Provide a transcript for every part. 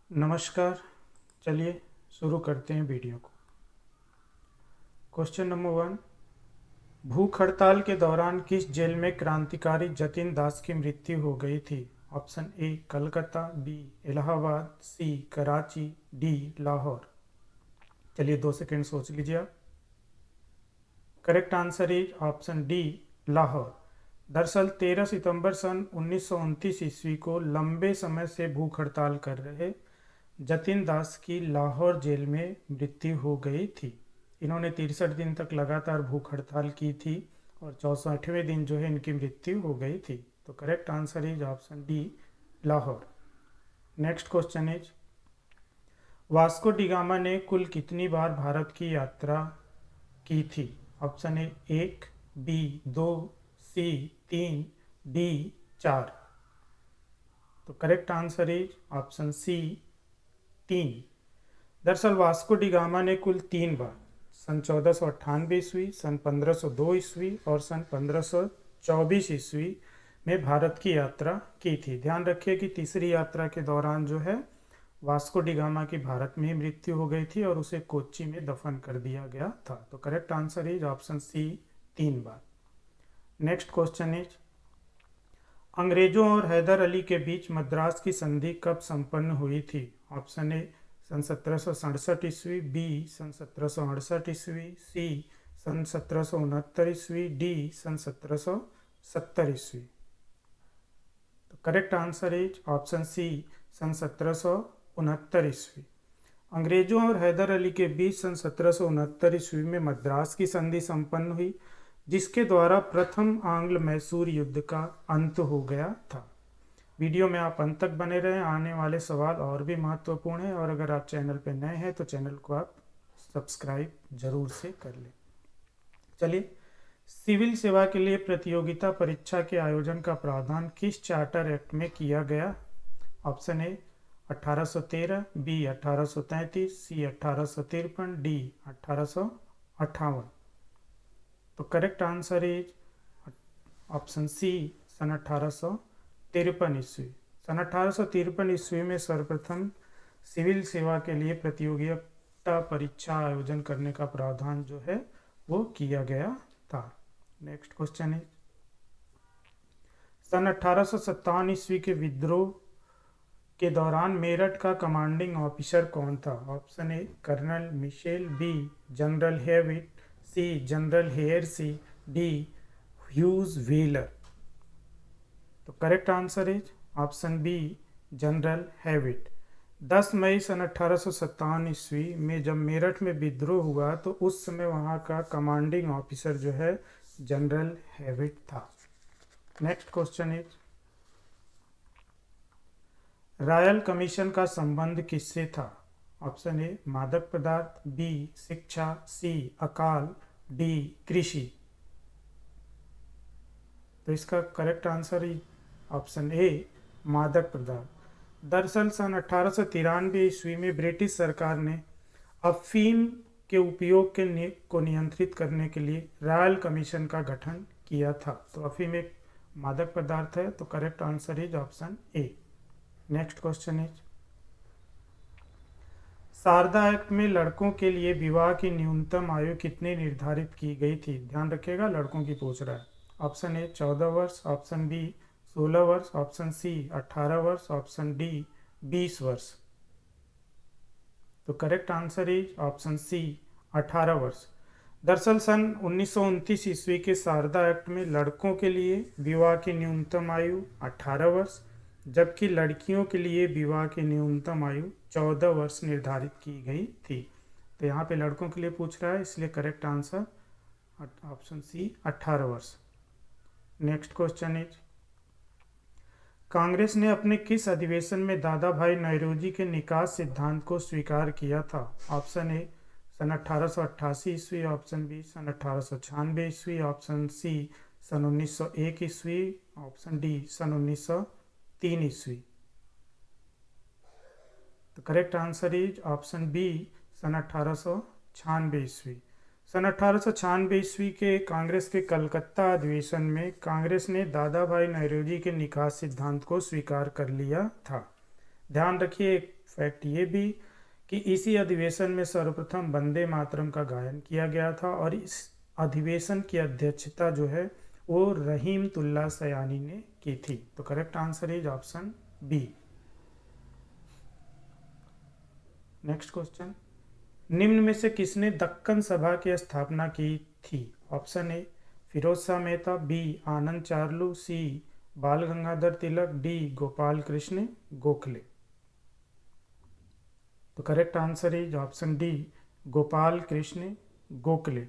नमस्कार। चलिए शुरू करते हैं वीडियो को। Question number 1। भूख हड़ताल के दौरान किस जेल में क्रांतिकारी जतिन दास की मृत्यु हो गई थी? Option A Calcutta, B Allahabad, C Karachi, D Lahore. चलिए 2 सेकंड सोच लीजिए आप। Correct answer is option D Lahore. दरअसल 13 सितंबर सन 1929 ईस्वी को लंबे समय से भूख हड़ताल कर रहे जतिन दास की लाहौर जेल में मृत्यु हो गई थी। इन्होंने 63 दिन तक लगातार भूख हड़ताल की थी और 64वें दिन जो है इनकी मृत्यु हो गई थी। तो correct answer is option D Lahore. Next question is Vasco da Gama ने कुल कितनी बार भारत की यात्रा की थी? Option A 1, B 2, C 3, D 4। तो correct answer is option C 3। दरअसल वास्को डिगामा ने कुल 3 बार सन 1498 ईस्वी, सन 1502 ईस्वी और सन 1524 ईस्वी में भारत की यात्रा की थी। ध्यान रखिए कि तीसरी यात्रा के दौरान जो है वास्को डिगामा की भारत में ही मृत्यु हो गई थी और उसे कोच्चि में दफन कर दिया गया था। तो correct answer is option C 3 बार। नेक्स्ट क्वेश्चन इज अंग्रेजों और हैदर अली के बीच मद्रास की संधि कब संपन्न हुई थी? ऑप्शन ए सन 1767 ईस्वी, बी सन 1768 ईस्वी, सी सन 1769 ईस्वी, डी सन 1770 ईस्वी। तो correct answer is option C सन 1769 ईस्वी। अंग्रेजों और हैदर अली के बीच सन 1769 ईस्वी में मद्रास की संधि संपन्न हुई, जिसके द्वारा प्रथम आंग्ल मैसूर युद्ध का अंत हो गया था। वीडियो में आप अंत तक बने रहें, आने वाले सवाल और भी महत्वपूर्ण हैं और अगर आप चैनल पर नए हैं तो चैनल को आप सब्सक्राइब जरूर से कर लें। चलिए, सिविल सेवा के लिए प्रतियोगिता परीक्षा के आयोजन का प्रावधान किस चार्टर एक्ट में किया गया? Option A 1813, B 1833, C 1853, D 1858। तो correct answer is option C सन 1853 ईस्वी। सन 1853 ईस्वी में सर्वप्रथम सिविल सेवा के लिए प्रतियोगिता परीक्षा आयोजन करने का प्रावधान जो है वो किया गया था। नेक्स्ट क्वेश्चन इज सन 1857 ईस्वी के विद्रोह के दौरान मेरठ का कमांडिंग ऑफिसर कौन था? Option A colonel Mitchell, B general Hewitt, C general Hearsey, D Hughes Wheeler. तो correct answer is option B general Hewitt. 10 मई सन 1857 ईस्वी में जब मेरठ में विद्रोह हुआ तो उस समय वहाँ का कमांडिंग ऑफिसर जो है जनरल हेविट था। Next question is royal commission का संबंध किससे था? ऑप्शन ए मादक पदार्थ, बी शिक्षा, सी अकाल, डी कृषि। तो इसका correct answer he option A मादक पदार्थ। दरअसल सन 1893 ईस्वी में ब्रिटिश सरकार ने अफीम के उपयोग को नियंत्रित करने के लिए रॉयल कमीशन का गठन किया था। तो अफीम एक मादक पदार्थ है, तो correct answer is option A. Next question is Sharda act में लड़कों के लिए विवाह की न्यूनतम आयु कितनी निर्धारित की गई थी? ध्यान रखिएगा, लड़कों की पूछ रहा है। ऑप्शन ए 14 वर्ष, ऑप्शन बी 16 वर्ष, ऑप्शन सी 18 वर्ष, ऑप्शन डी 20 वर्ष। तो correct answer is option C 18 वर्ष। दरअसल सन 1929 ईस्वी के शारदा एक्ट में लड़कों के लिए विवाह की न्यूनतम आयु 18 वर्ष, जबकि लड़कियों के लिए विवाह की न्यूनतम आयु 14 वर्ष निर्धारित की गई थी। तो यहाँ पे लड़कों के लिए पूछ रहा है, इसलिए करेक्ट आंसर ऑप्शन सी 18 वर्ष। नेक्स्ट क्वेश्चन इज कांग्रेस ने अपने किस अधिवेशन में दादा भाई नौरोजी के निकास सिद्धांत को स्वीकार किया था? ऑप्शन ए सन 1888 ईस्वी, ऑप्शन बी सन 1896 ईस्वी, ऑप्शन सी सन 1901 ईस्वी, ऑप्शन डी सन 1903 ईस्वी। तो correct answer is option B सन 1896 ईस्वी। सन 1896 ईस्वी के कांग्रेस के कलकत्ता अधिवेशन में कांग्रेस ने दादा भाई नौरोजी के निकास सिद्धांत को स्वीकार कर लिया था। ध्यान रखिए एक फैक्ट ये भी कि इसी अधिवेशन में सर्वप्रथम वंदे मातरम का गायन किया गया था और इस अधिवेशन की अध्यक्षता जो है वो रहीमतुल्लाह सयानी ने की थी। तो correct answer is option B. Next question, निम्न में से किसने दक्कन सभा की स्थापना की थी? Option A Firoz Shah Mehta, B Anand Charlu, C Bal Gangadhar Tilak, D Gopal Krishna Gokhale. तो correct answer is option D Gopal Krishna Gokhale.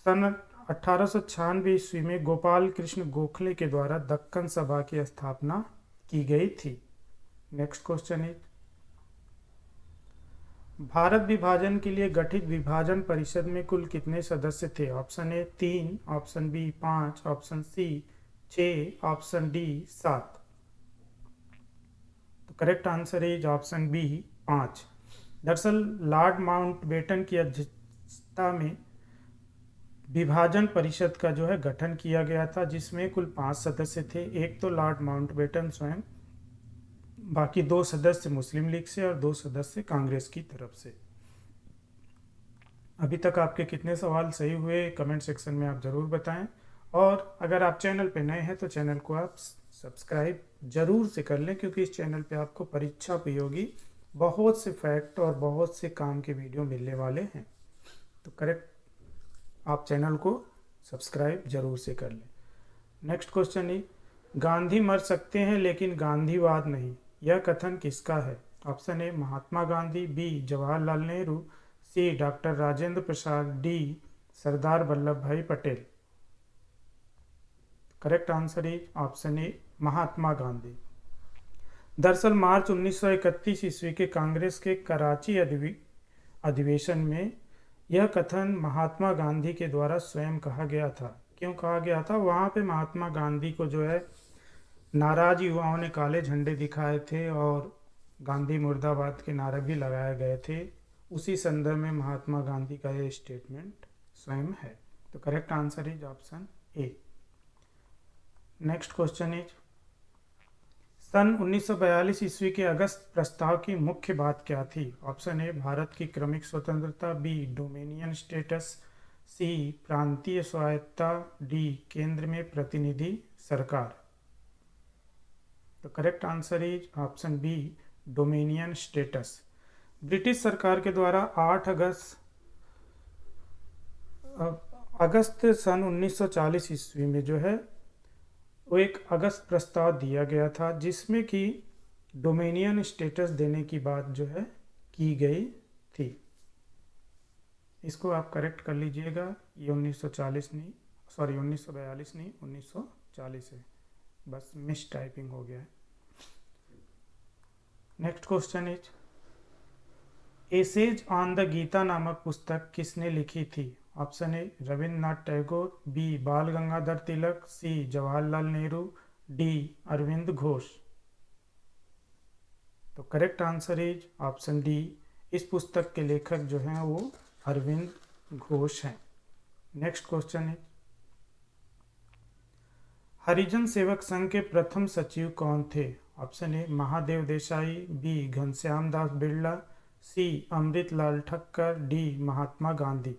सन 1896 ईस्वी में गोपाल कृष्ण गोखले के द्वारा दक्कन सभा की स्थापना की गई थी। नेक्स्ट क्वेश्चन इज, भारत विभाजन के लिए गठित विभाजन परिषद में कुल कितने सदस्य थे? Option A 3, option B 5, option C 6, option D 7। तो correct answer is option B 5। दरअसल लॉर्ड माउंटबेटन की अध्यक्षता में विभाजन परिषद का जो है गठन किया गया था, जिसमें कुल 5 सदस्य थे। एक तो लॉर्ड माउंटबेटन स्वयं, बाकी 2 सदस्य मुस्लिम लीग से और 2 सदस्य कांग्रेस की तरफ से। अभी तक आपके कितने सवाल सही हुए कमेंट सेक्शन में आप ज़रूर बताएं, और अगर आप चैनल पे नए हैं तो चैनल को आप सब्सक्राइब जरूर से कर लें, क्योंकि इस चैनल पे आपको परीक्षा उपयोगी बहुत से फैक्ट और बहुत से काम के वीडियो मिलने वाले हैं। तो करेक्ट आप चैनल को सब्सक्राइब जरूर से कर लें। नेक्स्ट क्वेश्चन है, गांधी मर सकते हैं लेकिन गांधीवाद नहीं, यह कथन किसका है? Option A Mahatma Gandhi, B Jawaharlal Nehru, C doctor Rajendra Prasad, D Sardar Vallabh Bhai Patel. Correct answer is option A Mahatma Gandhi. दरअसल मार्च 1931 ईस्वी के कांग्रेस के कराची अधिवेशन में यह कथन महात्मा गांधी के द्वारा स्वयं कहा गया था। क्यों कहा गया था? वहाँ पे महात्मा गांधी को जो है नाराज युवाओं ने काले झंडे दिखाए थे और गांधी मुर्दाबाद के नारे भी लगाए गए थे। उसी संदर्भ में महात्मा गांधी का यह स्टेटमेंट स्वयं है। तो correct answer is option A. Next question is, सन 1942 ईस्वी के अगस्त प्रस्ताव की मुख्य बात क्या थी? ऑप्शन ए भारत की क्रमिक स्वतंत्रता, बी डोमिनियन स्टेटस, सी प्रांतीय स्वायत्तता, डी केंद्र में प्रतिनिधि सरकार। तो correct answer is option B dominion status. British सरकार के द्वारा 8 अगस्त सन 1940 ईस्वी में जो है वो एक अगस्त प्रस्ताव दिया गया था, जिसमें कि डोमिनियन स्टेटस देने की बात जो है की गई थी। इसको आप करेक्ट कर लीजिएगा, ये 1942 नहीं, 1940 है, बस मिस टाइपिंग हो गया है। Next question is, essays on the Gita नामक पुस्तक किसने लिखी थी? Option A Rabindranath Tagore, B Bal Gangadhar Tilak, C Jawaharlal Nehru, D Aurobindo Ghosh. तो correct answer is option D, इस पुस्तक के लेखक जो हैं वो अरविंद घोष हैं। नेक्स्ट क्वेश्चन है, हरिजन सेवक संघ के प्रथम सचिव कौन थे? Option A Mahadev Desai, B Ghanshyam Das Birla, C Amritlal Thakkar, D Mahatma Gandhi.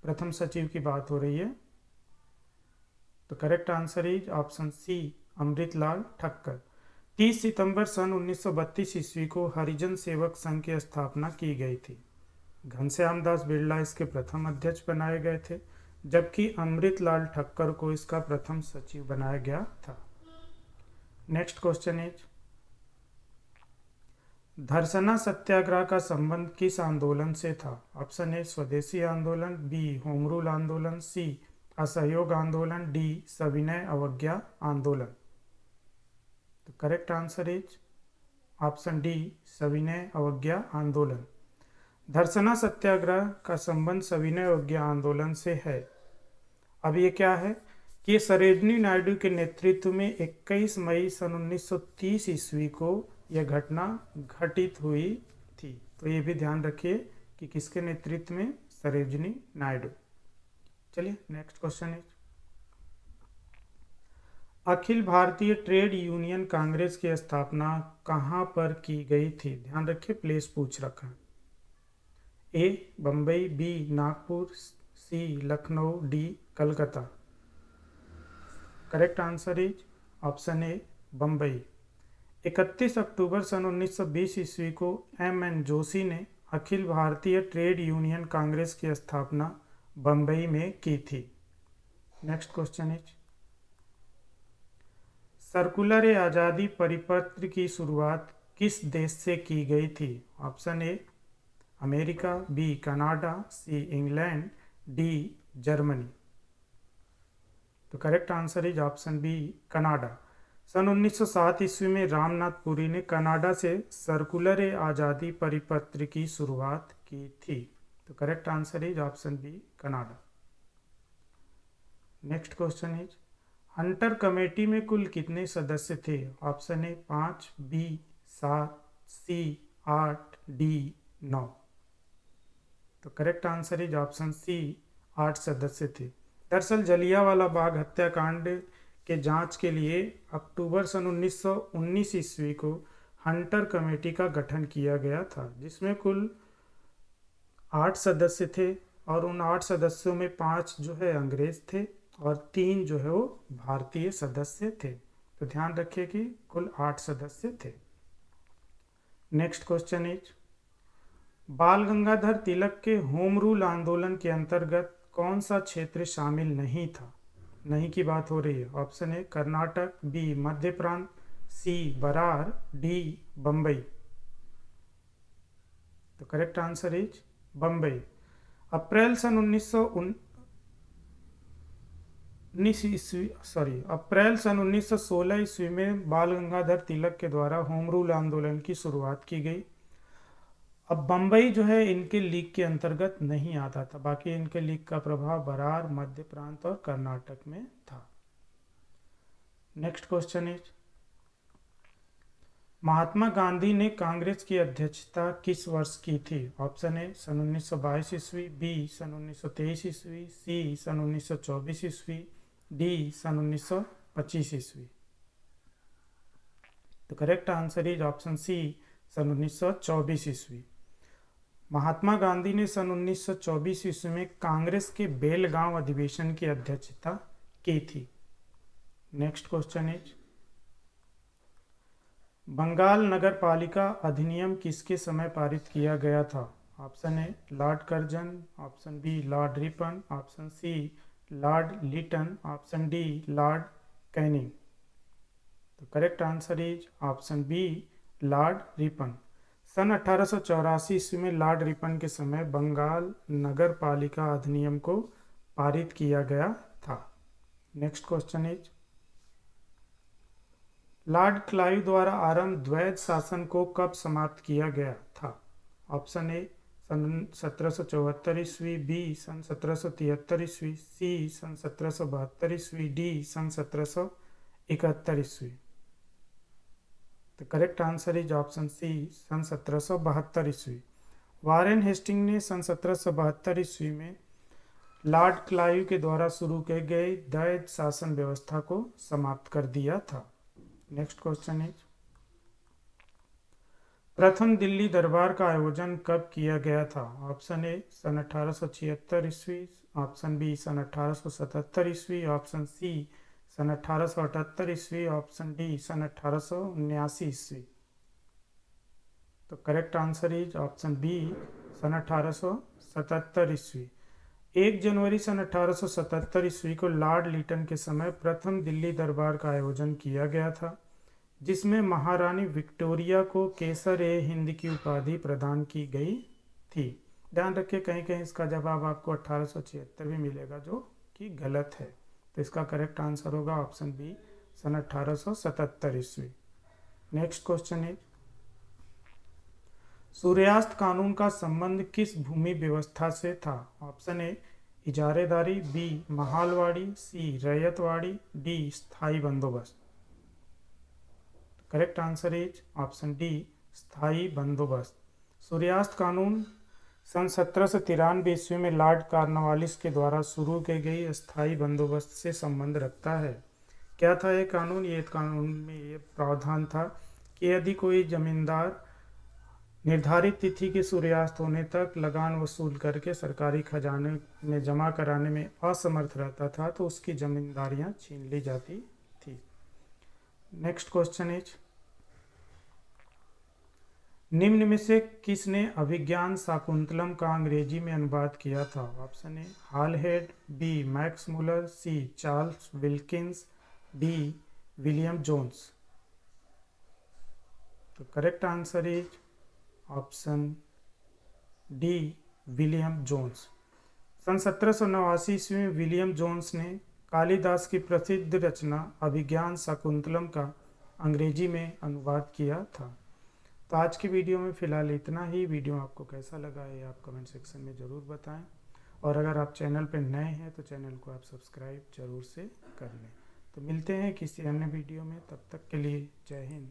प्रथम सचिव की बात हो रही है, तो correct answer is option C Amritlal Thakkar. 30 सितंबर सन 1932 ईस्वी को हरिजन सेवक संघ की स्थापना की गई थी। घनश्याम दास बिरला इसके प्रथम अध्यक्ष बनाए गए थे, जबकि अमृतलाल ठक्कर को इसका प्रथम सचिव बनाया गया था। नेक्स्ट क्वेश्चन इज, धरसना सत्याग्रह का संबंध किस आंदोलन से था? ऑप्शन ए स्वदेशी आंदोलन, बी होम रूल आंदोलन, सी असहयोग आंदोलन, डी सविनय अवज्ञा आंदोलन। तो correct answer is option D सविनय अवज्ञा आंदोलन। धरसना सत्याग्रह का संबंध सविनय अवज्ञा आंदोलन से है। अब ये क्या है कि सरोजिनी नायडू के नेतृत्व में 21 मई सन 1930 ईस्वी को यह घटना घटित हुई थी। तो ये भी ध्यान रखिए कि किसके नेतृत्व में? सरोजिनी नायडू। चलिए नेक्स्ट क्वेश्चन है, अखिल भारतीय ट्रेड यूनियन कांग्रेस की स्थापना कहाँ पर की गई थी? ध्यान रखिए, प्लेस पूछ रखा है। A Bombay, B Nagpur, C Lucknow, D Calcutta. Correct answer is option A Bombay. 31 अक्टूबर सन 1920 ईस्वी को एम जोशी ने अखिल भारतीय ट्रेड यूनियन कांग्रेस की स्थापना बम्बई में की थी। नेक्स्ट क्वेश्चन इज सर्कुलर ए आज़ादी परिपत्र की शुरुआत किस देश से की गई थी? Option A America, B Canada, C England, D Germany. तो correct answer is option B Canada. सन 1907 ईस्वी में रामनाथ पुरी ने कनाडा से सर्कुलर ए आज़ादी परिपत्र की शुरुआत की थी। तो correct answer is option B Canada. Next question is Hunter committee में कुल कितने सदस्य थे? Option A 5, B 7, C 8, D 9। तो correct answer is option C 8 सदस्य थे। दरअसल जलियांवाला बाग हत्याकांड के जांच के लिए अक्टूबर सन 1919 ईस्वी को हंटर कमेटी का गठन किया गया था, जिसमें कुल 8 सदस्य थे और उन 8 सदस्यों में 5 जो है अंग्रेज थे और 3 जो है वो भारतीय सदस्य थे। तो ध्यान रखिए कि कुल 8 सदस्य थे। नेक्स्ट क्वेश्चन इज बाल गंगाधर तिलक के होम रूल आंदोलन के अंतर्गत कौन सा क्षेत्र शामिल नहीं था? नहीं की बात हो रही है। ऑप्शन ए कर्नाटक, बी मध्य प्रांत, सी बरार, डी बम्बई। तो करेक्ट आंसर इज बम्बई। अप्रैल सन 1916 ईस्वी में बाल गंगाधर तिलक के द्वारा होम रूल आंदोलन की शुरुआत की गई। अब बम्बई जो है इनके लीग के अंतर्गत नहीं आता था, बाकी इनके लीग का प्रभाव बरार, मध्य प्रांत और कर्नाटक में था। Next question is Mahatma Gandhi ने कांग्रेस की अध्यक्षता किस वर्ष की थी? ऑप्शन ए सन 1922 ईस्वी, बी सन 1923 ईस्वी, सी सन 1924 ईस्वी, डी सन 1925 ईस्वी। तो correct answer is option C सन 1924 ईस्वी। महात्मा गांधी ने सन 1924 ईस्वी में कांग्रेस के बेलगांव अधिवेशन की अध्यक्षता की थी। नेक्स्ट क्वेश्चन इज बंगाल नगर पालिका अधिनियम किसके समय पारित किया गया था? Option A Lord Curzon, option B Lord Ripon, option C Lord Lytton, option D Lord Canning. तो correct answer is option B Lord Ripon. सन 1884 ईस्वी में लॉर्ड रिपन के समय बंगाल नगर पालिका अधिनियम को पारित किया गया था। Next question is Lord Clive द्वारा आरंभ द्वैध शासन को कब समाप्त किया गया था? ऑप्शन ए सन 1774 ईस्वी, बी सन 1773 ईस्वी, सी सन 1772 ईस्वी, डी सन 1771 ईस्वी। तो correct answer is option C सन 1772 ईस्वी। वारेन हेस्टिंग ने सन 1772 ईस्वी में लॉर्ड क्लाइव के द्वारा शुरू की गई द्वैध शासन व्यवस्था को समाप्त कर दिया था। नेक्स्ट क्वेश्चन इज प्रथम दिल्ली दरबार का आयोजन कब किया गया था? ऑप्शन ए सन 1876 ईस्वी, ऑप्शन बी सन 1877 ईस्वी, ऑप्शन सी सन 1878 ईस्वी, ऑप्शन डी सन 1879 ईस्वी। तो correct answer is option B सन 1877 ईस्वी। 1 जनवरी सन 1877 ईस्वी को लॉर्ड लिटन के समय प्रथम दिल्ली दरबार का आयोजन किया गया था, जिसमें महारानी विक्टोरिया को केसर ए हिंद की उपाधि प्रदान की गई थी। ध्यान रखिए कहीं कहीं इसका जवाब आपको 1876 भी मिलेगा, जो कि गलत है। तो इसका करेक्ट आंसर होगा ऑप्शन बी सन 1877 ईस्वी। नेक्स्ट क्वेश्चन है सूर्यास्त कानून का संबंध किस भूमि व्यवस्था से था? ऑप्शन ए इजारेदारी, बी महालवाड़ी, सी रैयतवाड़ी, डी स्थायी बंदोबस्त। Correct answer is option D स्थायी बंदोबस्त। सूर्यास्त कानून सन 1793 ईस्वी में लॉर्ड कॉर्नवालिस के द्वारा शुरू की गई स्थायी बंदोबस्त से संबंध रखता है। क्या था ये कानून? ये कानून में ये प्रावधान था कि यदि कोई जमींदार निर्धारित तिथि के सूर्यास्त होने तक लगान वसूल करके सरकारी खजाने में जमा कराने में असमर्थ रहता था तो उसकी जमींदारियां छीन ली जाती थी। नेक्स्ट क्वेश्चन इज, निम्न में से किसने अभिज्ञान शाकुंतलम का अंग्रेजी में अनुवाद किया था? Option A Halhed, B Max Muller, C Charles Wilkins, D William Jones. तो correct answer is option D William Jones. सन 1789 ईस्वी में विलियम जोन्स ने कालिदास की प्रसिद्ध रचना अभिज्ञान शाकुंतलम का अंग्रेजी में अनुवाद किया था। तो आज की वीडियो में फ़िलहाल इतना ही। वीडियो आपको कैसा लगा ये आप कमेंट सेक्शन में ज़रूर बताएं, और अगर आप चैनल पर नए हैं तो चैनल को आप सब्सक्राइब ज़रूर से कर लें। तो मिलते हैं किसी अन्य वीडियो में, तब तक के लिए जय हिंद।